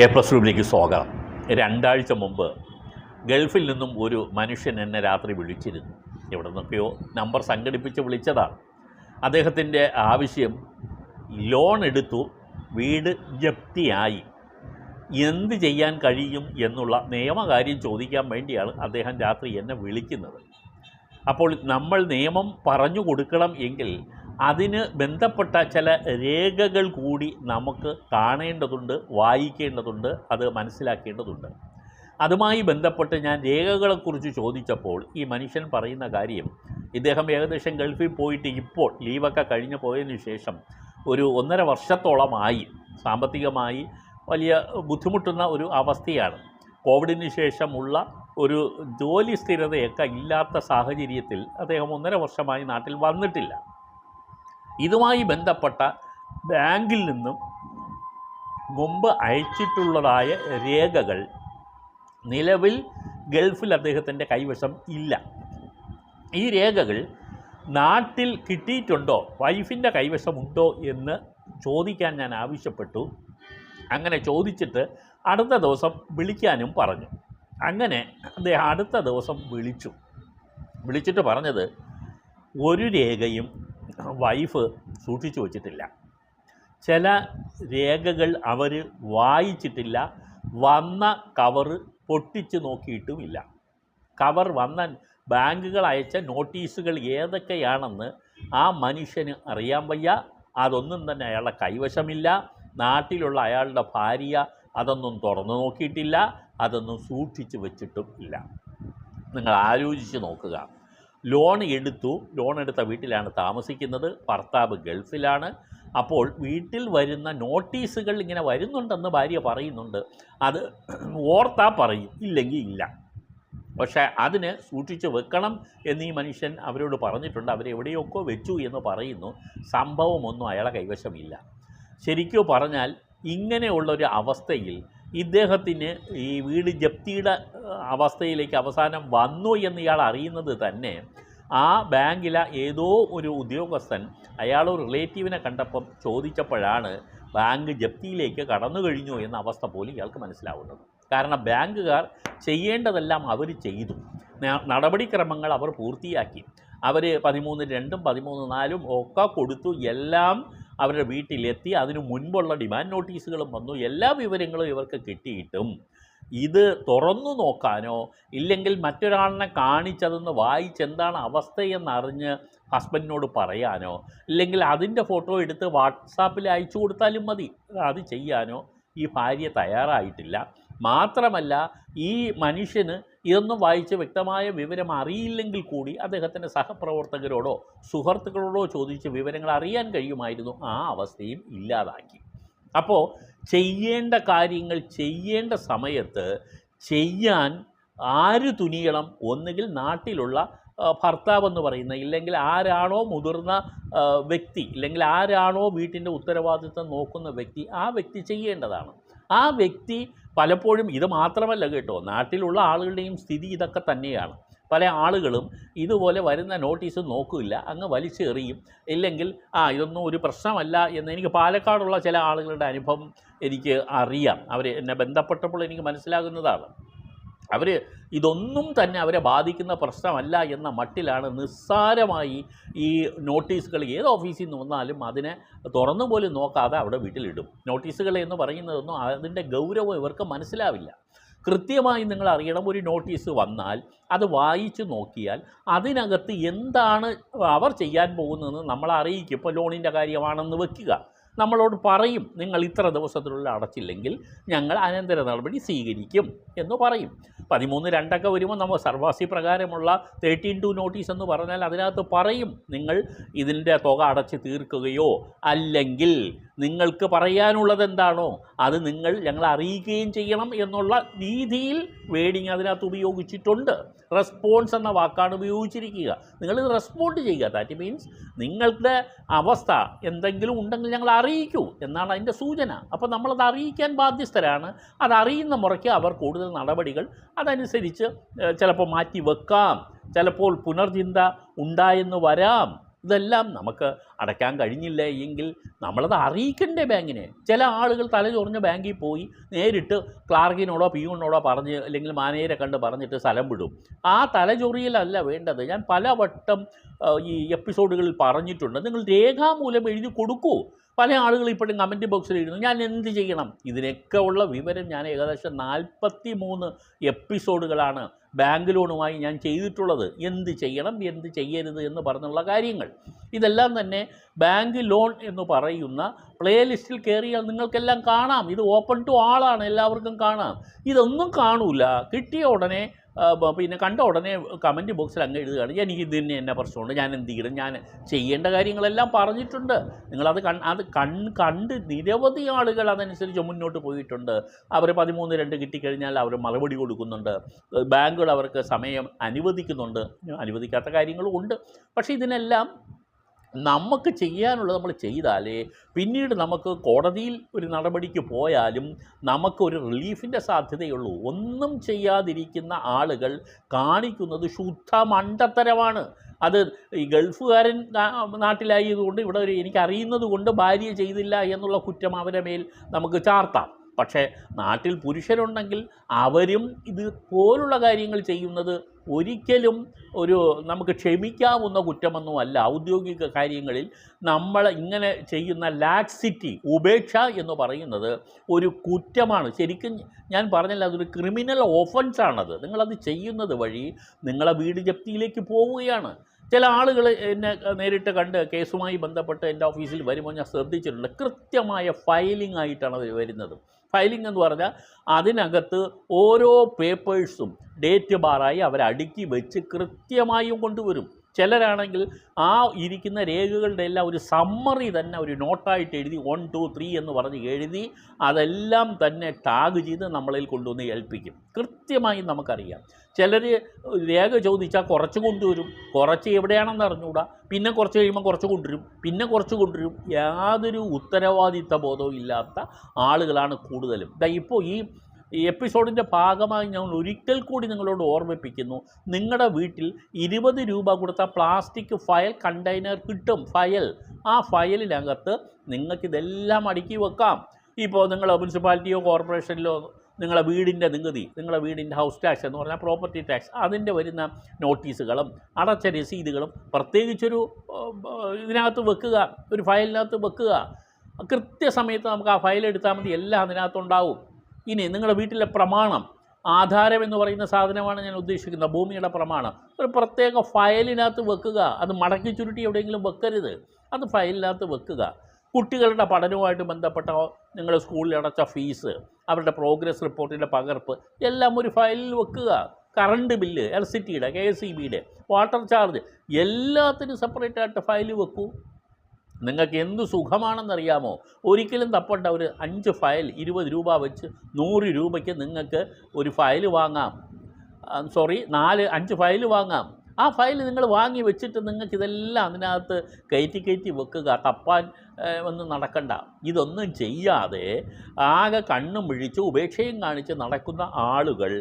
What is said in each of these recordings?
A plus റൂമിലേക്ക് സ്വാഗതം. രണ്ടാഴ്ച മുമ്പ് ഗൾഫിൽ നിന്നും ഒരു മനുഷ്യൻ എന്നെ രാത്രി വിളിച്ചിരുന്നു. എവിടെ നിന്നൊക്കെയോ നമ്പർ സംഘടിപ്പിച്ച് വിളിച്ചതാണ്. അദ്ദേഹത്തിൻ്റെ ആവശ്യം ലോൺ എടുത്തു, വീട് ജപ്തിയായി, എന്ത് ചെയ്യാൻ കഴിയും എന്നുള്ള നിയമകാര്യം ചോദിക്കാൻ വേണ്ടിയാണ് അദ്ദേഹം രാത്രി എന്നെ വിളിക്കുന്നത്. അപ്പോൾ നമ്മൾ നിയമം പറഞ്ഞു കൊടുക്കണം എങ്കിൽ അതിന് ബന്ധപ്പെട്ട ചില രേഖകൾ കൂടി നമുക്ക് കാണേണ്ടതുണ്ട്, വായിക്കേണ്ടതുണ്ട്, അത് മനസ്സിലാക്കേണ്ടതുണ്ട്. അതുമായി ബന്ധപ്പെട്ട് ഞാൻ രേഖകളെക്കുറിച്ച് ചോദിച്ചപ്പോൾ ഈ മനുഷ്യൻ പറയുന്ന കാര്യം, ഇദ്ദേഹം ഏകദേശം ഗൾഫിൽ പോയിട്ട് ഇപ്പോൾ ലീവൊക്കെ കഴിഞ്ഞ് പോയതിന് ശേഷം ഒരു 1.5 വർഷത്തോളമായി സാമ്പത്തികമായി വലിയ ബുദ്ധിമുട്ടുന്ന ഒരു അവസ്ഥയാണ്. കോവിഡിന് ശേഷമുള്ള ഒരു ജോലി സ്ഥിരതയൊക്കെ ഇല്ലാത്ത സാഹചര്യത്തിൽ അദ്ദേഹം 1.5 വർഷമായി നാട്ടിൽ വന്നിട്ടില്ല. ഇതുമായി ബന്ധപ്പെട്ട ബാങ്കിൽ നിന്നും മുമ്പ് അയച്ചിട്ടുള്ളതായ രേഖകൾ നിലവിൽ ഗൾഫിൽ അദ്ദേഹത്തിൻ്റെ കൈവശം ഇല്ല. ഈ രേഖകൾ നാട്ടിൽ കിട്ടിയിട്ടുണ്ടോ, വൈഫിൻ്റെ കൈവശമുണ്ടോ എന്ന് ചോദിക്കാൻ ഞാൻ ആവശ്യപ്പെട്ടു. അങ്ങനെ ചോദിച്ചിട്ട് അടുത്ത ദിവസം വിളിക്കാനും പറഞ്ഞു. അങ്ങനെ അദ്ദേഹം അടുത്ത ദിവസം വിളിച്ചിട്ട് പറഞ്ഞത്, ഒരു രേഖയും വൈഫ് സൂക്ഷിച്ചു വച്ചിട്ടില്ല, ചില രേഖകൾ അവർ വായിച്ചിട്ടില്ല, വന്ന കവറ് പൊട്ടിച്ച് നോക്കിയിട്ടുമില്ല, കവർ വന്ന ബാങ്കുകൾ അയച്ച നോട്ടീസുകൾ ഏതൊക്കെയാണെന്ന് ആ മനുഷ്യന് അറിയാൻ വയ്യ, അതൊന്നും തന്നെ അയാളുടെ കൈവശമില്ല, നാട്ടിലുള്ള അയാളുടെ ഭാര്യ അതൊന്നും തുറന്നു നോക്കിയിട്ടില്ല, അതൊന്നും സൂക്ഷിച്ചു വച്ചിട്ടും ഇല്ല. നിങ്ങൾ ആലോചിച്ച് നോക്കുക. ലോൺ എടുത്ത വീട്ടിലാണ് താമസിക്കുന്നത്, ഭർത്താവ് ഗൾഫിലാണ്. അപ്പോൾ വീട്ടിൽ വരുന്ന നോട്ടീസുകൾ ഇങ്ങനെ വരുന്നുണ്ടെന്ന് ഭാര്യ പറയുന്നുണ്ട്. അത് ഓർത്താ പറയും, ഇല്ലെങ്കിൽ ഇല്ല. പക്ഷേ അതിന് സൂക്ഷിച്ച് വെക്കണം എന്നീ മനുഷ്യൻ അവരോട് പറഞ്ഞിട്ടുണ്ട്. അവരെവിടെയൊക്കെ വെച്ചു എന്ന് പറയുന്നു. സംഭവമൊന്നും അയാളെ കൈവശമില്ല. ശരിക്കും പറഞ്ഞാൽ ഇങ്ങനെയുള്ളൊരു അവസ്ഥയിൽ ഇദ്ദേഹത്തിന് ഈ വീട് ജപ്തിയുടെ അവസ്ഥയിലേക്ക് അവസാനം വന്നു എന്ന് ഇയാൾ അറിയുന്നത് തന്നെ ആ ബാങ്കിലെ ഏതോ ഒരു ഉദ്യോഗസ്ഥൻ അയാളൊരു റിലേറ്റീവിനെ കണ്ടപ്പം ചോദിച്ചപ്പോഴാണ് ബാങ്ക് ജപ്തിയിലേക്ക് കടന്നു കഴിഞ്ഞു എന്ന അവസ്ഥ പോലും ഇയാൾക്ക് മനസ്സിലാവുന്നത്. കാരണം ബാങ്കുകാർ ചെയ്യേണ്ടതെല്ലാം അവർ ചെയ്തു, നടപടിക്രമങ്ങൾ അവർ പൂർത്തിയാക്കി, അവർ 13(2) 13(4) ഒക്കെ കൊടുത്തു, എല്ലാം അവരുടെ വീട്ടിലെത്തി. അതിനു മുൻപുള്ള ഡിമാൻഡ് നോട്ടീസുകളും വന്നു, എല്ലാ വിവരങ്ങളും ഇവർക്ക് കിട്ടിയിട്ടും ഇത് തുറന്നു നോക്കാനോ ഇല്ലെങ്കിൽ മറ്റൊരാളിനെ കാണിച്ചതെന്ന് വായിച്ചെന്താണ് അവസ്ഥയെന്നറിഞ്ഞ് ഹസ്ബൻഡിനോട് പറയാനോ ഇല്ലെങ്കിൽ അതിൻ്റെ ഫോട്ടോ എടുത്ത് വാട്സാപ്പിൽ അയച്ചു കൊടുത്താലും മതി, അത് ചെയ്യാനോ ഈ ഭാര്യ തയ്യാറായിട്ടില്ല. മാത്രമല്ല, ഈ മനുഷ്യന് ഇതൊന്നും വായിച്ച് വ്യക്തമായ വിവരം അറിയില്ലെങ്കിൽ കൂടി അദ്ദേഹത്തിൻ്റെ സഹപ്രവർത്തകരോടോ സുഹൃത്തുക്കളോടോ ചോദിച്ച് വിവരങ്ങൾ അറിയാൻ കഴിയുമായിരുന്നു. ആ അവസ്ഥയും ഇല്ലാതാക്കി. അപ്പോൾ ചെയ്യേണ്ട കാര്യങ്ങൾ ചെയ്യേണ്ട സമയത്ത് ചെയ്യാൻ ആര് തുനിയണം? ഒന്നുകിൽ നാട്ടിലുള്ള ഭർത്താവെന്ന് പറയുന്ന, ഇല്ലെങ്കിൽ ആരാണോ മുതിർന്ന വ്യക്തി, ഇല്ലെങ്കിൽ ആരാണോ വീട്ടിൻ്റെ ഉത്തരവാദിത്വം നോക്കുന്ന വ്യക്തി, ആ വ്യക്തി ചെയ്യേണ്ടതാണ്. ആ വ്യക്തി പലപ്പോഴും, ഇത് മാത്രമല്ല കേട്ടോ, നാട്ടിലുള്ള ആളുകളുടെയും സ്ഥിതി ഇതൊക്കെ തന്നെയാണ്. പല ആളുകളും ഇതുപോലെ വരുന്ന നോട്ടീസ് നോക്കില്ല, അങ്ങ് വലിച്ചെറിയും. ഇല്ലെങ്കിൽ ഇതൊന്നും ഒരു പ്രശ്നമല്ല എന്ന് എനിക്ക് പാലക്കാടുള്ള ചില ആളുകളുടെ അനുഭവം എനിക്ക് അറിയാം. അവർ എന്നെ ബന്ധപ്പെട്ടപ്പോൾ എനിക്ക് മനസ്സിലാകുന്നതാണ്. അവർ ഇതൊന്നും തന്നെ അവരെ ബാധിക്കുന്ന പ്രശ്നമല്ല എന്ന മട്ടിലാണ് നിസ്സാരമായി ഈ നോട്ടീസുകൾ ഏത് ഓഫീസിൽ നിന്ന് വന്നാലും അതിനെ തുറന്നു പോലും നോക്കാതെ അവിടെ വീട്ടിലിടും. നോട്ടീസുകൾ എന്ന് പറയുന്നതൊന്നും അതിൻ്റെ ഗൗരവം ഇവർക്ക് മനസ്സിലാവില്ല. കൃത്യമായി നിങ്ങൾ അറിയണം, ഒരു നോട്ടീസ് വന്നാൽ അത് വായിച്ചു നോക്കിയാൽ അതിനകത്ത് എന്താണ് അവർ ചെയ്യാൻ പോകുന്നതെന്ന് നമ്മളെ അറിയിക്കും. ഇപ്പോൾ ലോണിൻ്റെ കാര്യമാണെന്ന് വെക്കുക, നമ്മളോട് പറയും, നിങ്ങൾ ഇത്ര ദിവസത്തിനുള്ളിൽ അടച്ചില്ലെങ്കിൽ ഞങ്ങൾ അനന്തര നടപടി സ്വീകരിക്കും എന്ന് പറയും. 13(2) വരുമ്പോൾ നമ്മൾ സർവാസി പ്രകാരമുള്ള 13(2) നോട്ടീസ് എന്ന് പറഞ്ഞാൽ അതിനകത്ത് പറയും, നിങ്ങൾ ഇതിൻ്റെ തുക അടച്ച് തീർക്കുകയോ അല്ലെങ്കിൽ നിങ്ങൾക്ക് പറയാനുള്ളത് എന്താണോ അത് ഞങ്ങളെ അറിയിക്കുകയും ചെയ്യണം എന്നുള്ള രീതിയിൽ വേഡിങ് അതിനകത്ത് ഉപയോഗിച്ചിട്ടുണ്ട്. റെസ്പോൺസ് എന്ന വാക്കാണ് ഉപയോഗിച്ചിരിക്കുക. നിങ്ങളിത് റെസ്പോണ്ട് ചെയ്യുക. ദാറ്റ് മീൻസ് നിങ്ങളുടെ അവസ്ഥ എന്തെങ്കിലും ഉണ്ടെങ്കിൽ ഞങ്ങൾ അറിയിക്കൂ എന്നാണ് അതിൻ്റെ സൂചന. അപ്പോൾ നമ്മളത് അറിയിക്കാൻ ബാധ്യസ്ഥരാണ്. അതറിയുന്ന മുറയ്ക്ക് അവർ കൂടുതൽ നടപടികൾ അതനുസരിച്ച് ചിലപ്പോൾ മാറ്റി വെക്കാം, ചിലപ്പോൾ പുനർചിന്ത ഉണ്ടായെന്ന് വരാം. ഇതെല്ലാം നമുക്ക് അടയ്ക്കാൻ കഴിഞ്ഞില്ല എങ്കിൽ നമ്മളത് അറിയിക്കണ്ടേ ബാങ്കിനെ. ചില ആളുകൾ തലചൊറിഞ്ഞ് ബാങ്കിൽ പോയി നേരിട്ട് ക്ലാർക്കിനോടോ പിയൂണിനോടോ പറഞ്ഞ് അല്ലെങ്കിൽ മാനേജരെ കണ്ട് പറഞ്ഞിട്ട് സ്ഥലം വിടും. ആ തലചൊറിയലല്ല വേണ്ടത്. ഞാൻ പലവട്ടം ഈ എപ്പിസോഡുകളിൽ പറഞ്ഞിട്ടുണ്ട്. നിങ്ങൾ രേഖാമൂലം എഴുതി കൊടുക്കൂ. പല ആളുകൾ ഇപ്പോഴും കമൻറ്റ് ബോക്സിൽ എഴുതുന്നു ഞാൻ എന്ത് ചെയ്യണം. ഇതിനൊക്കെ ഉള്ള വിവരം ഞാൻ ഏകദേശം 43 എപ്പിസോഡുകളാണ് ബാങ്ക് ലോണുമായി ഞാൻ ചെയ്തിട്ടുള്ളത്. എന്ത് ചെയ്യണം എന്ത് ചെയ്യരുത് എന്ന് പറഞ്ഞുള്ള കാര്യങ്ങൾ ഇതെല്ലാം തന്നെ ബാങ്ക് ലോൺ എന്ന് പറയുന്ന പ്ലേലിസ്റ്റിൽ കയറിയാൽ നിങ്ങൾക്കെല്ലാം കാണാം. ഇത് ഓപ്പൺ ടു ആളാണ്, എല്ലാവർക്കും കാണാം. ഇതൊന്നും കാണൂല. കിട്ടിയ ഉടനെ പിന്നെ കണ്ട ഉടനെ കമൻറ്റ് ബോക്സിൽ അങ്ങ് എഴുതുകയാണ് എനിക്ക് ഇതിന് എന്നെ പ്രശ്നമുണ്ട്, ഞാൻ എന്ത് ചെയ്യണം, ഞാൻ ചെയ്യേണ്ട കാര്യങ്ങളെല്ലാം പറഞ്ഞിട്ടുണ്ട്. നിങ്ങളത് കണ്ട് നിരവധി ആളുകൾ അതനുസരിച്ച് മുന്നോട്ട് പോയിട്ടുണ്ട്. അവർ 13(2) കിട്ടിക്കഴിഞ്ഞാൽ അവർ മറുപടി കൊടുക്കുന്നുണ്ട്. ബാങ്കുകൾ അവർക്ക് സമയം അനുവദിക്കുന്നുണ്ട്. അനുവദിക്കാത്ത കാര്യങ്ങളും ഉണ്ട്. പക്ഷേ ഇതിനെല്ലാം നമുക്ക് ചെയ്യാനുള്ളത് നമ്മൾ ചെയ്താലേ പിന്നീട് നമുക്ക് കോടതിയിൽ ഒരു നടപടിക്ക് പോയാലും നമുക്കൊരു റിലീഫിൻ്റെ സാധ്യതയുള്ളൂ. ഒന്നും ചെയ്യാതിരിക്കുന്ന ആളുകൾ കാണിക്കുന്നത് ശുദ്ധ മണ്ടത്തരമാണ്. അത് ഈ ഗൾഫുകാരൻ നാട്ടിലായതുകൊണ്ട് ഇവിടെ എനിക്കറിയുന്നത് കൊണ്ട് ഭാര്യ ചെയ്തില്ല എന്നുള്ള കുറ്റം അവരുടെ മേൽ നമുക്ക് ചാർത്താം. പക്ഷേ നാട്ടിൽ പുരുഷനുണ്ടെങ്കിൽ അവരും ഇതുപോലുള്ള കാര്യങ്ങൾ ചെയ്യുന്നത് ഒരിക്കലും നമുക്ക് ക്ഷമിക്കാവുന്ന കുറ്റമൊന്നുമല്ല. ഔദ്യോഗിക കാര്യങ്ങളിൽ നമ്മൾ ഇങ്ങനെ ചെയ്യുന്ന ലാക്സിറ്റി, ഉപേക്ഷ എന്ന് പറയുന്നത് ഒരു കുറ്റമാണ്. ശരിക്കും ഞാൻ പറഞ്ഞില്ല, അതൊരു ക്രിമിനൽ ഓഫൻസാണത്. നിങ്ങളത് ചെയ്യുന്നത് വഴി നിങ്ങളെ വീട് ജപ്തിയിലേക്ക് പോവുകയാണ്. ചില ആളുകൾ എന്നെ നേരിട്ട് കണ്ട് കേസുമായി ബന്ധപ്പെട്ട് എൻ്റെ ഓഫീസിൽ വരുമ്പോൾ ഞാൻ ശ്രദ്ധിച്ചിട്ടുണ്ട്. കൃത്യമായ ഫയലിംഗ് ആയിട്ടാണ് അവർ വരുന്നത്. ഫയലിംഗ് എന്ന് പറഞ്ഞാൽ അതിനകത്ത് ഓരോ പേപ്പേഴ്സും ഡേറ്റ് ബാറായി അവരടുക്കി വെച്ച് കൃത്യമായും കൊണ്ടുവരും. ചിലരാണെങ്കിൽ ആ ഇരിക്കുന്ന രേഖകളുടെ എല്ലാം ഒരു സമ്മറി തന്നെ ഒരു നോട്ടായിട്ട് എഴുതി 1, 2, 3 എന്ന് പറഞ്ഞ് എഴുതി അതെല്ലാം തന്നെ ടാഗ് ചെയ്ത് നമ്മളിൽ കൊണ്ടുവന്ന് ഏൽപ്പിക്കും. കൃത്യമായി നമുക്കറിയാം. ചിലർ രേഖ ചോദിച്ചാൽ കുറച്ച് കൊണ്ടുവരും, കുറച്ച് എവിടെയാണെന്ന് അറിഞ്ഞുകൂടാ, പിന്നെ കുറച്ച് കഴിയുമ്പോൾ കുറച്ച് കൊണ്ടുവരും, പിന്നെ കുറച്ച് കൊണ്ടുവരും. യാതൊരു ഉത്തരവാദിത്ത ബോധവും ഇല്ലാത്ത ആളുകളാണ് കൂടുതലും. ഇപ്പോൾ ഈ എപ്പിസോഡിൻ്റെ ഭാഗമായി ഞാൻ ഒരിക്കൽ കൂടി നിങ്ങളോട് ഓർമ്മിപ്പിക്കുന്നു, നിങ്ങളുടെ വീട്ടിൽ 20 രൂപ കൊടുത്ത പ്ലാസ്റ്റിക് ഫയൽ കണ്ടെയ്നർ കിട്ടും. ഫയൽ, ആ ഫയലിനകത്ത് നിങ്ങൾക്കിതെല്ലാം അടുക്കി വെക്കാം. ഇപ്പോൾ നിങ്ങൾ മുനിസിപ്പാലിറ്റിയോ കോർപ്പറേഷനിലോ നിങ്ങളെ വീടിൻ്റെ നികുതി, നിങ്ങളെ വീടിൻ്റെ ഹൗസ് ടാക്സ് എന്ന് പറഞ്ഞാൽ പ്രോപ്പർട്ടി ടാക്സ്, അതിൻ്റെ വരുന്ന നോട്ടീസുകളും അടച്ച രസീതുകളും പ്രത്യേകിച്ചൊരു ഇതിനകത്ത് വെക്കുക, ഒരു ഫയലിനകത്ത് വെക്കുക. കൃത്യസമയത്ത് നമുക്ക് ആ ഫയൽ എടുത്താൽ മതി, എല്ലാം അതിനകത്തുണ്ടാവും. ഇനി നിങ്ങളുടെ വീട്ടിലെ പ്രമാണം, ആധാരം എന്ന് പറയുന്ന സാധനമാണ് ഞാൻ ഉദ്ദേശിക്കുന്നത്, ഭൂമിയുടെ പ്രമാണം, ഒരു പ്രത്യേക ഫയലിനകത്ത് വെക്കുക. അത് മടക്കി ചുരുട്ടി എവിടെയെങ്കിലും വെക്കരുത്, അത് ഫയലിനകത്ത് വെക്കുക. കുട്ടികളുടെ പഠനവുമായിട്ട് ബന്ധപ്പെട്ട നിങ്ങൾ സ്കൂളിൽ അടച്ച ഫീസ്, അവരുടെ പ്രോഗ്രസ് റിപ്പോർട്ടിൻ്റെ പകർപ്പ് എല്ലാം ഒരു ഫയലിൽ വെക്കുക. കറണ്ട് ബില്ല്, ഇലക്ട്രിസിറ്റിയുടെ, KSEBയുടെ, വാട്ടർ ചാർജ് എല്ലാത്തിനും സെപ്പറേറ്റായിട്ട് ഫയൽ വെക്കൂ. നിങ്ങൾക്ക് എന്ത് സുഖമാണെന്നറിയാമോ? ഒരിക്കലും തപ്പണ്ട. ഒരു 5 ഫയൽ 20 രൂപ വെച്ച് 100 രൂപയ്ക്ക് നിങ്ങൾക്ക് ഒരു ഫയൽ വാങ്ങാം. 5 ഫയൽ വാങ്ങാം. ആ ഫയൽ നിങ്ങൾ വാങ്ങി വെച്ചിട്ട് നിങ്ങൾക്കിതെല്ലാം അതിനകത്ത് കയറ്റി വെക്കുക. തപ്പാൻ ഒന്നും നടക്കണ്ട. ഇതൊന്നും ചെയ്യാതെ ആകെ കണ്ണും പിഴിച്ച് ഉപേക്ഷയും കാണിച്ച് നടക്കുന്ന ആളുകൾ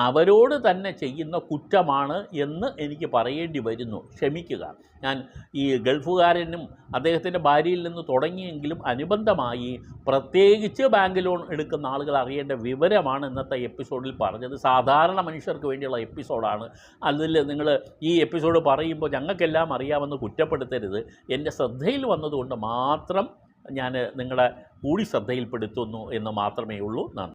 അവരോട് തന്നെ ചെയ്യുന്ന കുറ്റമാണ് എന്ന് എനിക്ക് പറയേണ്ടി വരുന്നു. ക്ഷമിക്കുക. ഞാൻ ഈ ഗൾഫുകാരനും അദ്ദേഹത്തിൻ്റെ ഭാര്യയിൽ നിന്ന് തുടങ്ങിയെങ്കിലും അനുബന്ധമായി പ്രത്യേകിച്ച് ബാങ്ക് ലോൺ എടുക്കുന്ന ആളുകൾ അറിയേണ്ട വിവരമാണ് ഇന്നത്തെ എപ്പിസോഡിൽ പറഞ്ഞത്. സാധാരണ മനുഷ്യർക്ക് വേണ്ടിയുള്ള എപ്പിസോഡാണ്. അതിൽ നിങ്ങൾ ഈ എപ്പിസോഡ് പറയുമ്പോൾ ഞങ്ങൾക്കെല്ലാം അറിയാമെന്ന് കുറ്റപ്പെടുത്തരുത്. എൻ്റെ ശ്രദ്ധയിൽ വന്നതുകൊണ്ട് മാത്രം ഞാൻ നിങ്ങളെ കൂടി ശ്രദ്ധയിൽപ്പെടുത്തുന്നു എന്ന് മാത്രമേ ഉള്ളൂ. നന്ദി.